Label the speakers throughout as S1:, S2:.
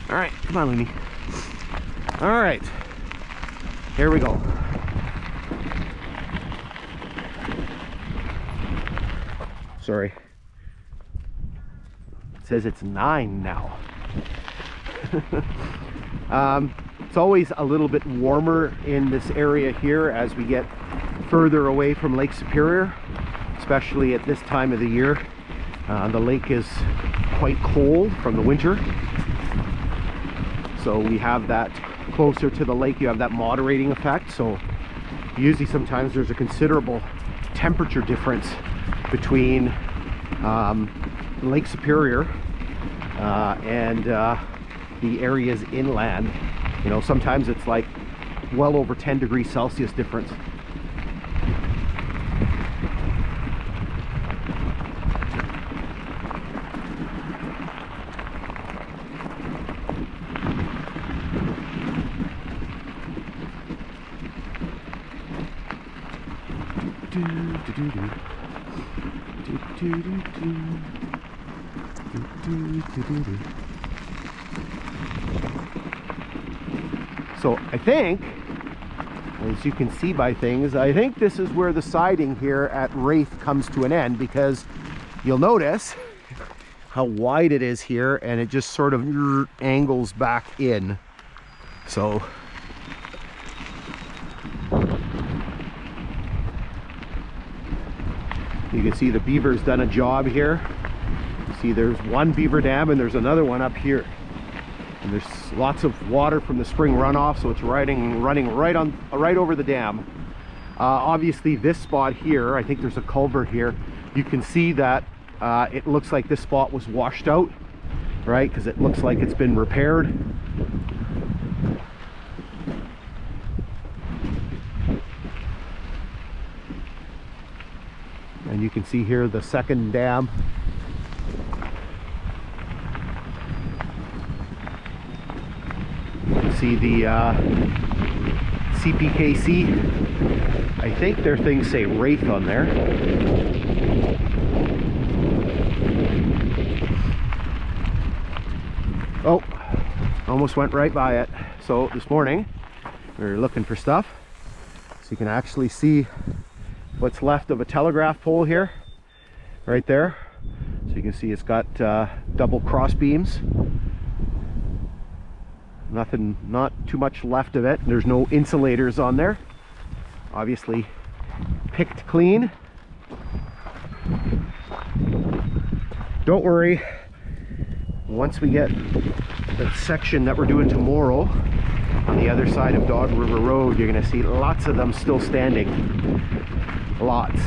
S1: All right, come on, Looney. All right, here we go. Sorry. It says it's 9 now. It's always a little bit warmer in this area here as we get further away from Lake Superior, especially at this time of the year. The lake is quite cold from the winter, so we have that closer to the lake. You have that moderating effect, so usually sometimes there's a considerable temperature difference between Lake Superior and the areas inland. You know, sometimes it's like well over 10 degrees Celsius difference. So I think, as you can see by things, I think this is where the siding here at Raith comes to an end, because you'll notice how wide it is here and it just sort of angles back in. So you can see the beaver's done a job here. You see there's one beaver dam and there's another one up here. And there's lots of water from the spring runoff, so it's running right over the dam. Obviously this spot here, I think there's a culvert here. You can see that it looks like this spot was washed out, right? Because it looks like it's been repaired. And you can see here the second dam. You can see the CPKC. I think their things say Raith on there. Oh, almost went right by it. So this morning we were looking for stuff, so you can actually see what's left of a telegraph pole here, right there. So you can see it's got double cross beams. Nothing, not too much left of it. There's no insulators on there. Obviously picked clean. Don't worry, once we get that section that we're doing tomorrow on the other side of Dog River Road, you're going to see lots of them still standing. Lots.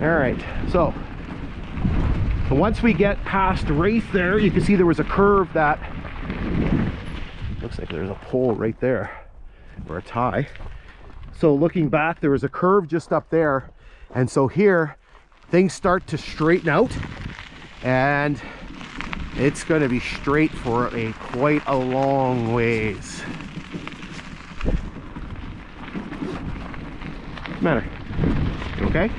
S1: All right, so once we get past Raith there, you can see there was a curve that looks like there's a pole right there, or a tie. So looking back, there was a curve just up there, and so here things start to straighten out, and it's going to be straight for quite a long ways. What's the matter? You okay?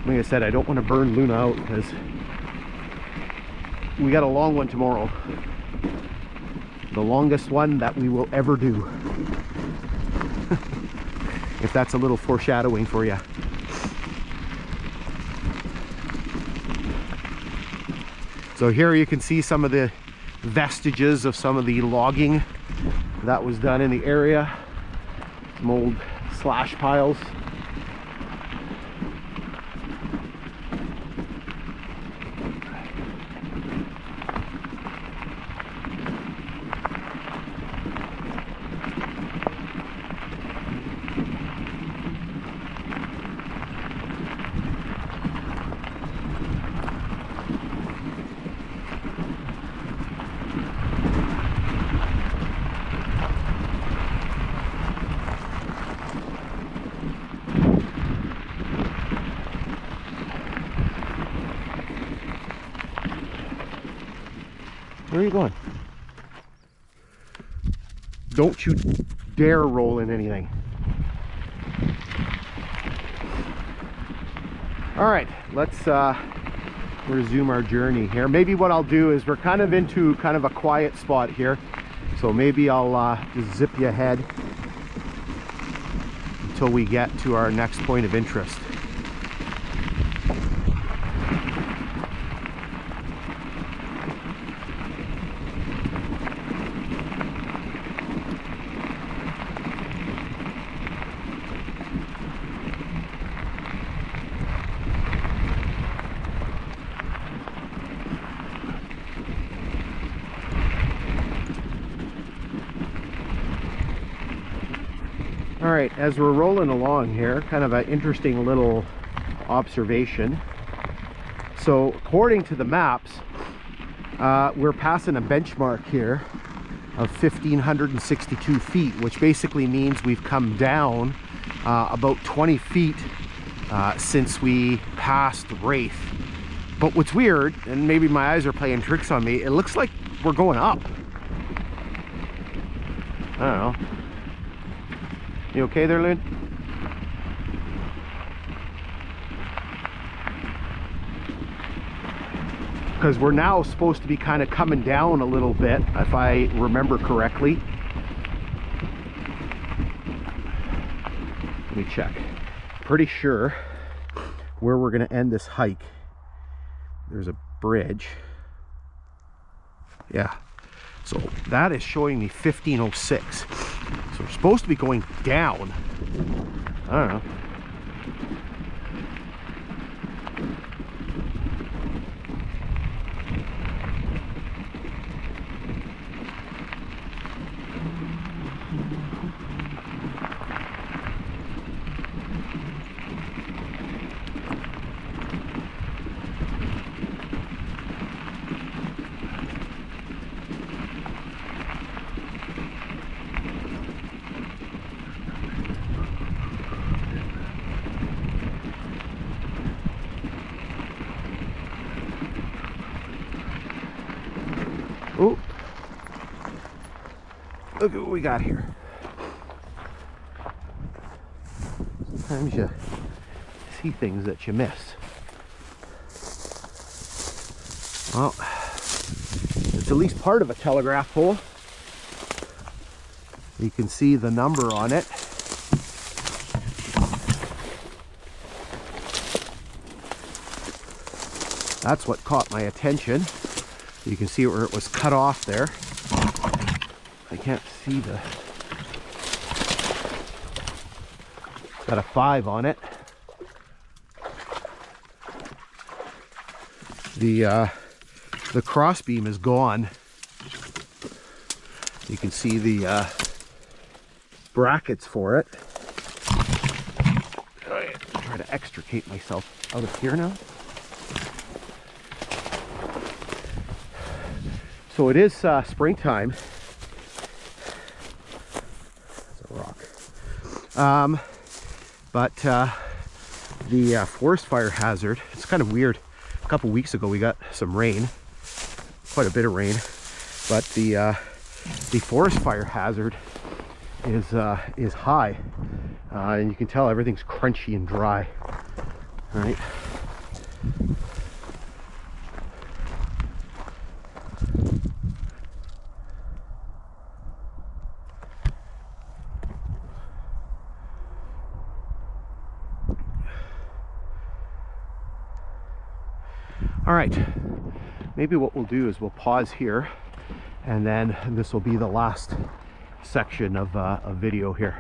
S1: Like I said, I don't want to burn Luna out because we got a long one tomorrow. The longest one that we will ever do. If that's a little foreshadowing for you. So here you can see some of the vestiges of some of the logging that was done in the area. Some old slash piles. Where are you going? Don't you dare roll in anything. All right, let's resume our journey here. Maybe what I'll do is we're kind of into kind of a quiet spot here, so maybe I'll just zip you ahead until we get to our next point of interest. All right, as we're rolling along here, kind of an interesting little observation. So according to the maps, we're passing a benchmark here of 1,562 feet, which basically means we've come down about 20 feet since we passed Raith. But what's weird, and maybe my eyes are playing tricks on me, it looks like we're going up. I don't know. You okay there, Lynn? Because we're now supposed to be kind of coming down a little bit, if I remember correctly. Let me check. Pretty sure where we're going to end this hike, there's a bridge. Yeah. So that is showing me 1506. So we're supposed to be going down. I don't know. Oh, look at what we got here. Sometimes you see things that you miss. Well, it's at least part of a telegraph pole. You can see the number on it. That's what caught my attention. You can see where it was cut off there. I can't see the... It's got a 5 on it. The crossbeam is gone. You can see the brackets for it. I'll try to extricate myself out of here now. So it is springtime. It's a rock. But the forest fire hazard, it's kind of weird. A couple weeks ago we got some rain, quite a bit of rain, but the forest fire hazard is high, and you can tell everything's crunchy and dry. All right. All right, maybe what we'll do is we'll pause here, and then this will be the last section of a video here.